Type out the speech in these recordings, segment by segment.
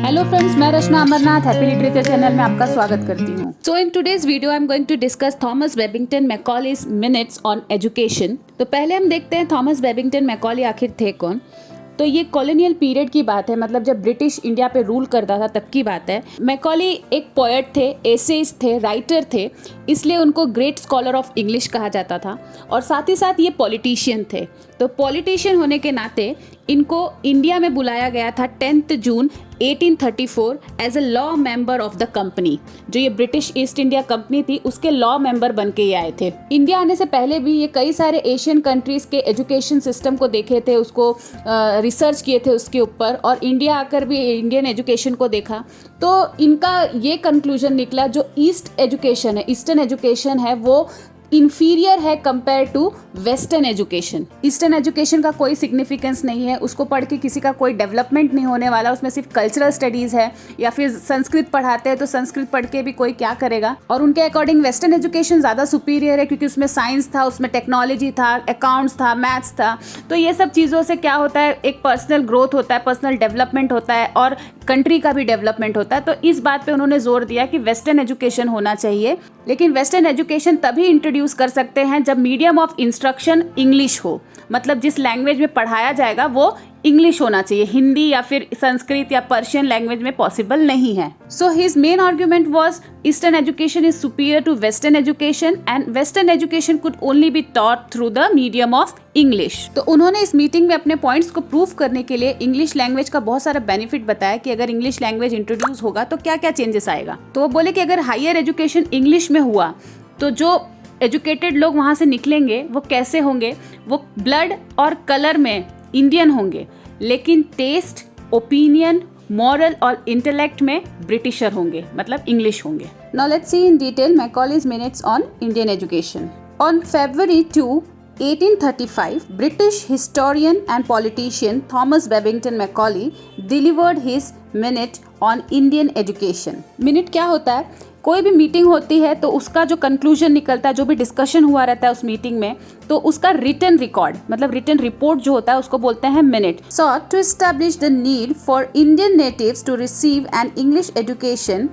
Hello friends, मैं Rachna Amarnath Happy Literature channel में आपका स्वागत करती हूँ। So in today's video I am going to discuss Thomas Babington Macaulay's minutes on education. तो पहले हम देखते हैं थॉमस बेबिंगटन मैकॉली आखिर थे कौन। तो ये कॉलोनियल पीरियड की बात है, मतलब जब ब्रिटिश इंडिया पे रूल करता था तब की बात है। मैकॉली एक पोएट थे, एसेइस्ट थे, राइटर थे, इसलिए उनको ग्रेट स्कॉलर ऑफ इंग्लिश कहा जाता था। और साथ ही साथ ये पॉलिटिशियन थे। तो पॉलिटिशियन होने के नाते इनको इंडिया में बुलाया गया था 10 June 1834 as a law member of the company. जो ये ब्रिटिश ईस्ट इंडिया कंपनी थी उसके लॉ मेंबर बन के ये आए थे। इंडिया आने से पहले भी ये कई सारे एशियन कंट्रीज के एजुकेशन सिस्टम को देखे थे, उसको रिसर्च किए थे उसके ऊपर, और इंडिया आकर भी इंडियन एजुकेशन को देखा। तो इनका ये कंक्लूजन निकला, जो ईस्ट एजुकेशन है, ईस्टर्न एजुकेशन है, वो इन्फीरियर है compare to western education. Eastern education का कोई सिग्निफिकेंस नहीं है, उसको पढ़ के किसी का कोई डेवलपमेंट नहीं होने वाला, उसमें सिर्फ कल्चरल स्टडीज़ है। या फिर संस्कृत पढ़ाते हैं तो संस्कृत पढ़ के भी कोई क्या करेगा। और उनके अकॉर्डिंग वेस्टर्न एजुकेशन ज़्यादा सुपीरियर है, क्योंकि उसमें साइंस था, उसमें टेक्नोलॉजी था, अकाउंट्स था, मैथ्स था। तो ये सब चीज़ों से क्या होता है, एक पर्सनल ग्रोथ होता है, पर्सनल डेवलपमेंट होता है, और कंट्री का भी डेवलपमेंट होता है। तो इस बात पे उन्होंने जोर दिया कि वेस्टर्न एजुकेशन होना चाहिए। लेकिन वेस्टर्न एजुकेशन तभी इंट्रोड्यूस कर सकते हैं जब मीडियम ऑफ इंस्ट्रक्शन इंग्लिश हो, मतलब जिस लैंग्वेज में पढ़ाया जाएगा वो इंग्लिश होना चाहिए। हिंदी या फिर संस्कृत या पर्शियन लैंग्वेज में पॉसिबल नहीं है। So his main argument was eastern education is superior to western education and western education could only be taught through the medium of English. तो उन्होंने इस मीटिंग में अपने पॉइंट्स को प्रूव करने के लिए इंग्लिश लैंग्वेज का बहुत सारा बेनिफिट बताया कि अगर इंग्लिश लैंग्वेज इंट्रोड्यूस होगा तो क्या क्या चेंजेस आएगा। तो वो बोले कि अगर हायर एजुकेशन इंग्लिश में हुआ तो जो एजुकेटेड लोग वहाँ से निकलेंगे वो कैसे होंगे, वो ब्लड और कलर में इंडियन होंगे, लेकिन टेस्ट, ओपिनियन, मॉरल और इंटेलेक्ट में ब्रिटिशर होंगे, मतलब इंग्लिश होंगे। Now let's see in detail Macaulay's minutes on Indian education. On February 2, 1835, British historian and politician Thomas Babington Macaulay delivered his minute on Indian education. Minute क्या होता है? कोई भी मीटिंग होती है तो उसका जो कंक्लूजन निकलता है, जो भी डिस्कशन हुआ रहता है उस मीटिंग में, तो उसका रिटन रिकॉर्ड, मतलब रिटन रिपोर्ट जो होता है उसको बोलते हैं minute. Sought to establish the need for Indian natives to receive an English education,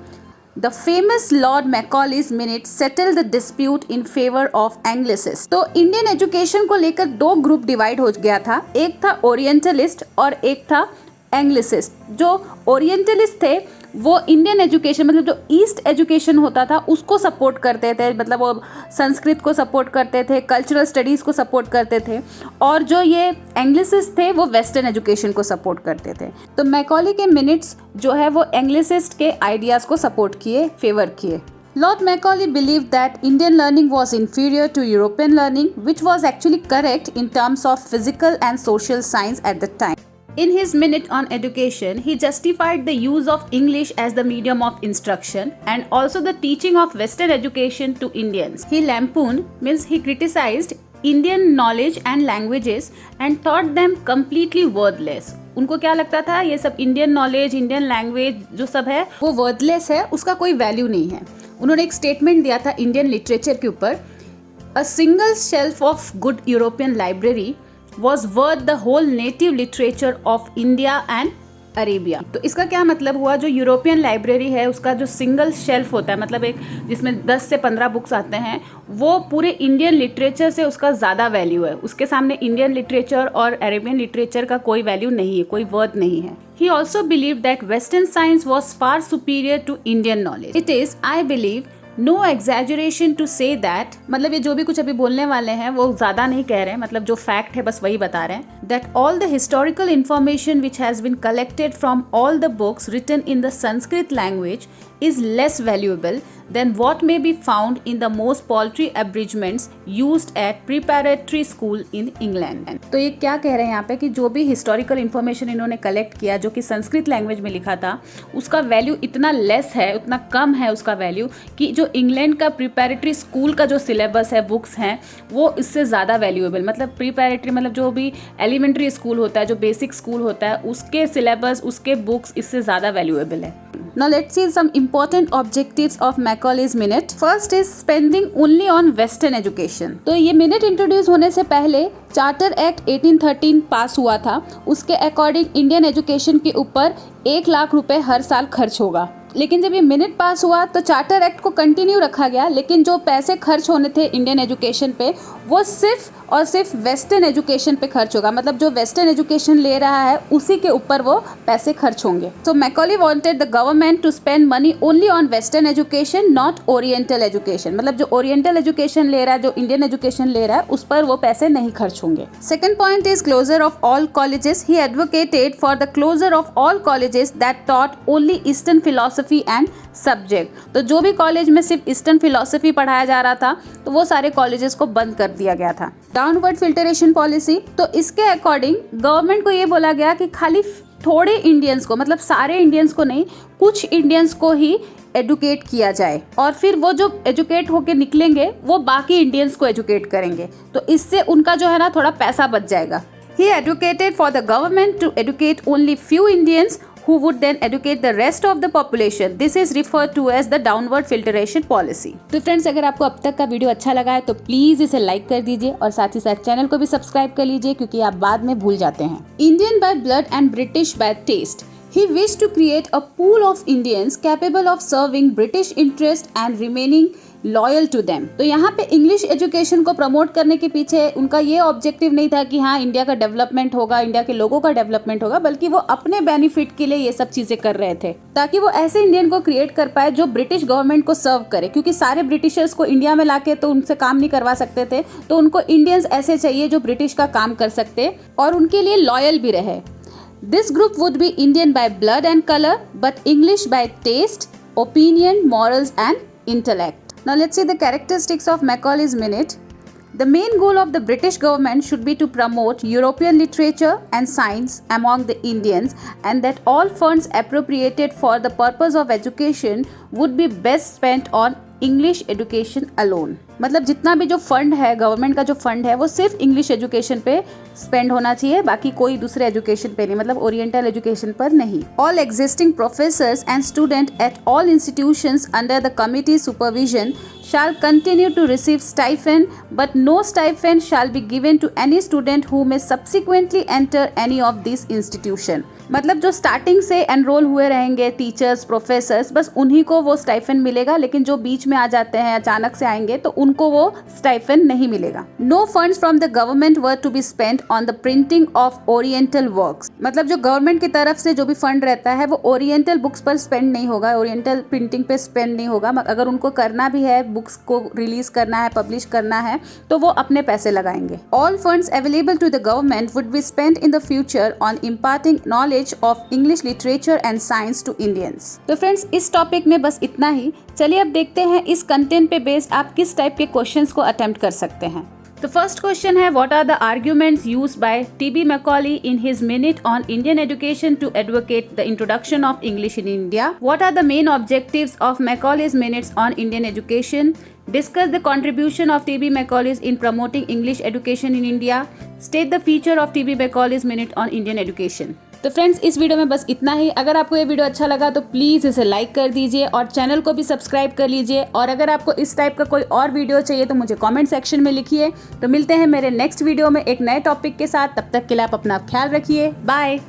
The famous Lord Macaulay's minute settled the dispute in favor of Anglicists. तो इंडियन एजुकेशन को लेकर दो ग्रुप डिवाइड हो गया था, एक था ओरिएंटलिस्ट और एक था एंग्लिसिस्ट। जो ओरिएंटलिस्ट थे वो इंडियन एजुकेशन, मतलब जो ईस्ट एजुकेशन होता था उसको सपोर्ट करते थे, मतलब वो संस्कृत को सपोर्ट करते थे, कल्चरल स्टडीज़ को सपोर्ट करते थे। और जो ये एंग्लिसिस्ट थे वो वेस्टर्न एजुकेशन को सपोर्ट करते थे। तो मैकॉली के मिनट्स जो है वो एंग्लिसिस्ट के आइडियाज़ को सपोर्ट किए, फेवर किए। Lord Macaulay believed that Indian learning was inferior to European learning, which was actually correct in terms of physical and social science at the time. In his minute on education, he justified the use of English as the medium of instruction and also the teaching of Western education to Indians. He lampooned, means he criticized Indian knowledge and languages and thought them completely worthless. उनको क्या लगता था, ये सब Indian knowledge, Indian language जो सब है वो वर्थलेस है, उसका कोई वैल्यू नहीं है। उन्होंने एक स्टेटमेंट दिया था इंडियन लिटरेचर के ऊपर, a single shelf of good European library was worth the whole native literature of India and Arabia. तो इसका क्या मतलब हुआ, जो यूरोपियन लाइब्रेरी है उसका जो सिंगल शेल्फ होता है, मतलब एक जिसमें 10 से 15 बुक्स आते हैं, वो पूरे इंडियन लिटरेचर से उसका ज़्यादा वैल्यू है। उसके सामने इंडियन लिटरेचर और अरेबियन लिटरेचर का कोई वैल्यू नहीं है, कोई वर्थ नहीं है। He also believed that Western science was far superior to Indian knowledge. It is, I believe, no exaggeration to say that, मतलब ये जो भी कुछ अभी बोलने वाले हैं वो ज़्यादा नहीं कह रहे हैं, मतलब जो फैक्ट है बस वही बता रहे हैं। That all the historical information which has been collected from all the books written in the Sanskrit language is less valuable than what may be found in the most paltry abridgments used at preparatory school in England. तो ये क्या कह रहे हैं यहाँ पे कि जो भी हिस्टोरिकल इन्फॉर्मेशन इन्होंने कलेक्ट किया जो कि संस्कृत लैंग्वेज में लिखा था, उसका वैल्यू इतना लेस है, उतना कम है उसका वैल्यू, कि जो इंग्लैंड का प्रिपैरेटरी स्कूल का जो सिलेबस है, बुक्स हैं, वो इससे ज़्यादा वैल्यूएबल, मतलब प्रिपैरेटरी मतलब जो भी एलिमेंट्री स्कूल होता है, जो बेसिक स्कूल होता है, उसके सिलेबस, उसके बुक्स इससे ज़्यादा वैल्यूएबल है। Now let's see some important objectives of Macaulay's minute. First is spending only on Western education. तो ये minute introduce होने से पहले चार्टर एक्ट 1813 पास हुआ था, उसके अकॉर्डिंग इंडियन एजुकेशन के ऊपर 1 लाख रुपए हर साल खर्च होगा। लेकिन जब ये मिनट पास हुआ तो चार्टर एक्ट को कंटिन्यू रखा गया, लेकिन जो पैसे खर्च होने थे इंडियन एजुकेशन पे वो सिर्फ और सिर्फ वेस्टर्न एजुकेशन पे खर्च होगा। मतलब जो वेस्टर्न एजुकेशन ले रहा है उसी के ऊपर वो पैसे खर्च होंगे। So Macaulay wanted the government to spend money only on western education, not oriental education. मतलब जो ओरिएंटल एजुकेशन ले रहा है, जो इंडियन एजुकेशन ले रहा है, उस पर वो पैसे नहीं खर्च होंगे। Second point is closure of all colleges. He advocated for the closure of all colleges that taught only eastern philosophy and subject. तो जो भी कॉलेज में सिर्फ ईस्टर्न फिलॉसफी पढ़ाया जा रहा था तो वो सारे कॉलेजेस को बंद कर दिया गया था। डाउनवर्ड फिल्टरेशन पॉलिसी, तो इसके अकॉर्डिंग गवर्नमेंट को ये बोला गया कि खाली थोड़े इंडियंस को, मतलब सारे इंडियंस को नहीं, कुछ इंडियंस को ही एजुकेट किया जाए और फिर वो जो एजुकेट होके निकलेंगे वो बाकी इंडियंस को एजुकेट करेंगे। तो इससे उनका जो है ना थोड़ा पैसा बच जाएगा। He advocated for the government to educate only few Indians who would then educate the rest of the population. This is referred to as the downward filtration policy. तो फ्रेंड्स, अगर आपको अब तक का वीडियो अच्छा लगा है तो प्लीज इसे लाइक कर दीजिए और साथ ही साथ चैनल को भी सब्सक्राइब कर लीजिए, क्योंकि आप बाद में भूल जाते हैं। Indian by blood and British by taste. He wished to create a pool of Indians capable of serving British interest and remaining loyal to them. तो यहाँ पे इंग्लिश एजुकेशन को प्रमोट करने के पीछे उनका ये ऑब्जेक्टिव नहीं था कि हाँ इंडिया का डेवलपमेंट होगा, इंडिया के लोगों का डेवलपमेंट होगा, बल्कि वो अपने बेनिफिट के लिए ये सब चीजें कर रहे थे ताकि वो ऐसे इंडियन को क्रिएट कर पाए जो ब्रिटिश गवर्नमेंट को सर्व करे। क्योंकि सारे ब्रिटिशर्स को इंडिया में लाके तो उनसे काम नहीं करवा सकते थे, तो उनको इंडियंस ऐसे चाहिए जो ब्रिटिश का काम कर सकते और उनके लिए लॉयल भी रहे। This group would be Indian by blood and color, but English by taste, opinion, morals and intellect. Now let's see the characteristics of Macaulay's Minute. The main goal of the British government should be to promote European literature and science among the Indians, and that all funds appropriated for the purpose of education would be best spent on English education alone. मतलब जितना भी जो fund है, government का जो fund है, वो सिर्फ इंग्लिश एजुकेशन पे स्पेंड होना चाहिए, बाकी कोई दूसरे एजुकेशन पे नहीं, मतलब ओरिएंटल एजुकेशन पर नहीं। All existing professors and student at all institutions under the committee supervision shall continue to receive stipend, but no stipend shall be given to any student who may subsequently enter any of these institution. मतलब जो starting से enrol हुए रहेंगे teachers, professors, बस उन्हीं को वो stipend मिलेगा, लेकिन जो बीच में आ जाते हैं, अचानक से आएंगे, तो उनको वो स्टाइफेंड नहीं मिलेगा। No funds from the government were to be spent on the printing of oriental works. मतलब जो गवर्नमेंट की तरफ से जो भी फंड रहता है वो ओरिएंटल बुक्स पर स्पेंड नहीं होगा, ओरिएंटल प्रिंटिंग पे स्पेंड नहीं होगा। अगर उनको करना भी है, बुक्स को रिलीज करना है, पब्लिश करना है, तो वो अपने पैसे लगाएंगे। All funds available to the government would be spent in the future on imparting knowledge of English literature and science to Indians. तो फ्रेंड्स, इस टॉपिक में बस इतना ही। चलिए अब देखते हैं इस कंटेंट पे बेस्ड आप किस टाइप के क्वेश्चंस को अटेम्प्ट कर सकते हैं। तो फर्स्ट क्वेश्चन है, what are the arguments used by TB Macaulay in his minute on Indian education to advocate the introduction of English in India? What are the main objectives of Macaulay's minutes on Indian education? Discuss the contribution of T.B. Macaulay's in promoting English education in India. State the feature of T.B. Macaulay's minute on Indian education. तो friends, इस video में बस इतना ही। अगर आपको ये video अच्छा लगा तो प्लीज़ इसे लाइक कर दीजिए और चैनल को भी सब्सक्राइब कर लीजिए। और अगर आपको इस टाइप का कोई और वीडियो चाहिए तो मुझे कमेंट सेक्शन में लिखिए। तो मिलते हैं मेरे नेक्स्ट वीडियो में एक नए टॉपिक के साथ। तब तक के लिए आप अपना ख्याल रखिए। बाय।